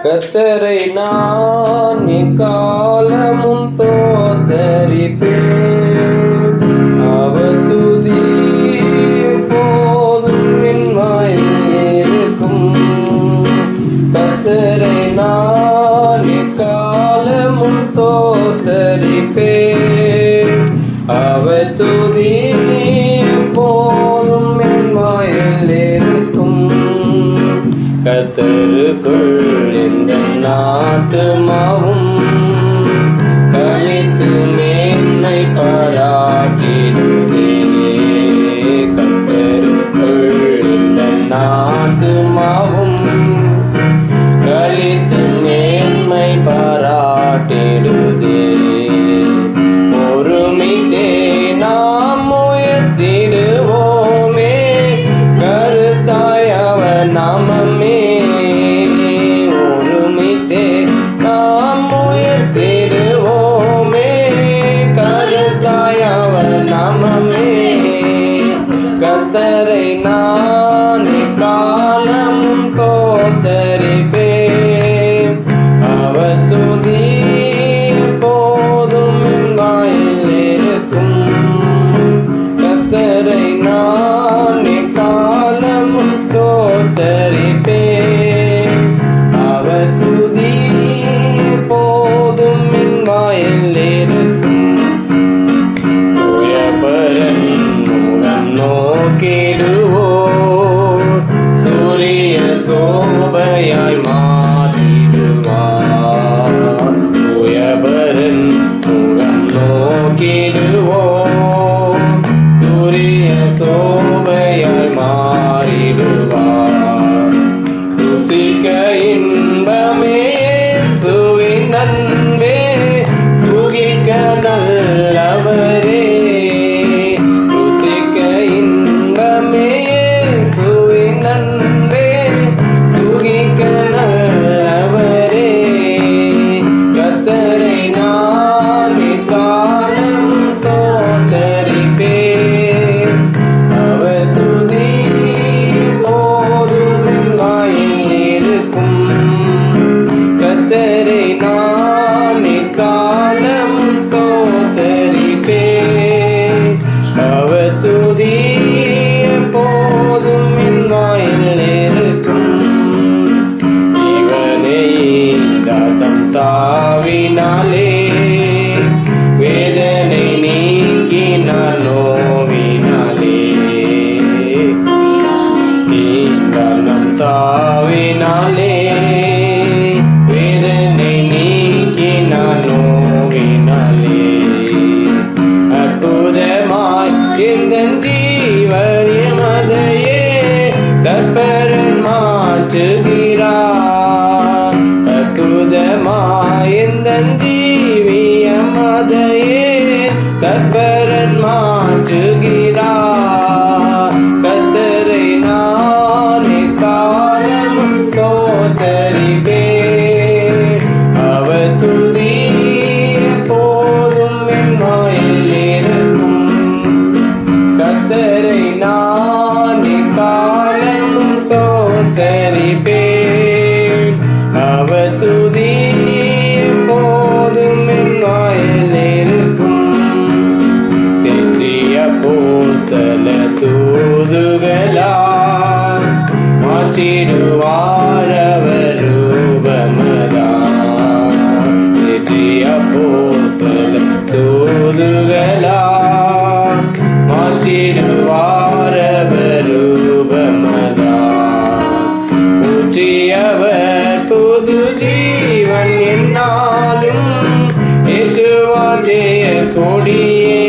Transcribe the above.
கர்த்தரை நான் எக்காலமும் ஸ்தோத்தரிப்பேன். அவர் துதி எப்போதும் என் வாயில் இருக்கும். கர்த்தரை நான் எக்காலமும் ஸ்தோத்தரிப்பேன். அவர் துதி எப்போதும் என் வாயில் இருக்கும். கர்த்தருக்குள் எந்த ஆத்துமாவும் கழித்து மேன்மை பாராட்டிடுதே. கர்த்தருக்குள் எந்த ஆத்துமாவும் கழித்து மேன்மை பாராட்டிடுதே. ஒருமித்தே நாம் உயர்த்திடுவோமே, கருத்தாய் அவர் நாமமே. ஒருமித்தே நாம் உயர்த்திடுவோமே, கருத்தாய் அவர் நாமமே. கர்த்தரை நான் எக்காலமும் ஸ்தோத்தரிப்பேன். அவர் துதி எப்போதும் என் வாயில் இருக்கும். கர்த்தரை நான் எக்காலமும் ஸ்தோத்தரிப்பேன். அவர் துதி எப்போதும் என் வாயில் இருக்கும். தூயபரன் முகம் நோக்கிடுவோர் சூரிய சோபையாய் மாறிடுவார். தூயபரன் முகம் நோக்கிடுவோர் சூரிய சோபையாய் மாறிடுவார். ருசிக்க இன்பமே இயேசுவின் அன்பே, சுகிக்க நல்லவரே. ருசிக்க இன்பமே இயேசுவின் அன்பே, சுகிக்க நல்லவரே. கர்த்தரை நான் எக்காலமும் ஸ்தோத்தரிப்பேன். அவர் துதி எப்போதும் என் வாயில் இருக்கும். கர்த்தரை நான் எக்காலமும் ஸ்தோத்தரிப்பேன். அவர் துதி எப்போதும் என் வாயில் இருக்கும். ஜீவனை தாத்தம் சாவினாலே, வேதனை நீக்கினார் நோவினாலே. தீர்த்தம் சாவினாலே, வேதனை நீக்கினார் நோவினாலே. அற்புதமாய் எந்தன் ஜீவரியமதையே கர்ப்பரன் மாற்றுகிறார். அற்புதமாய் எந்தன் ஜீவியமதையே கர்ப்பரன் மாற்றுகிறார். கர்த்தரை நான் எக்காலமும் ஸ்தோத்தரிப்பேன். அவர் துதி எப்போதும் என் வாயில் இருக்கும். கர்த்தரை நான் எக்காலமும் ஸ்தோத்தரிப்பேன். அவர் துதி எப்போதும் என் வாயில் இருக்கும். தெற்றிய அப்போஸ்தல தூதுகளால் மாற்றிடுவார் அவர் ரூபமதால். தெற்றிய அப்போஸ்தல தூதுகளால் மாற்றிடுவார் அவர் ரூபமதால். ஊற்றியவர் புது ஜீவன் என்னாலும் ஏற்றுவார் ஜெய கொடியே.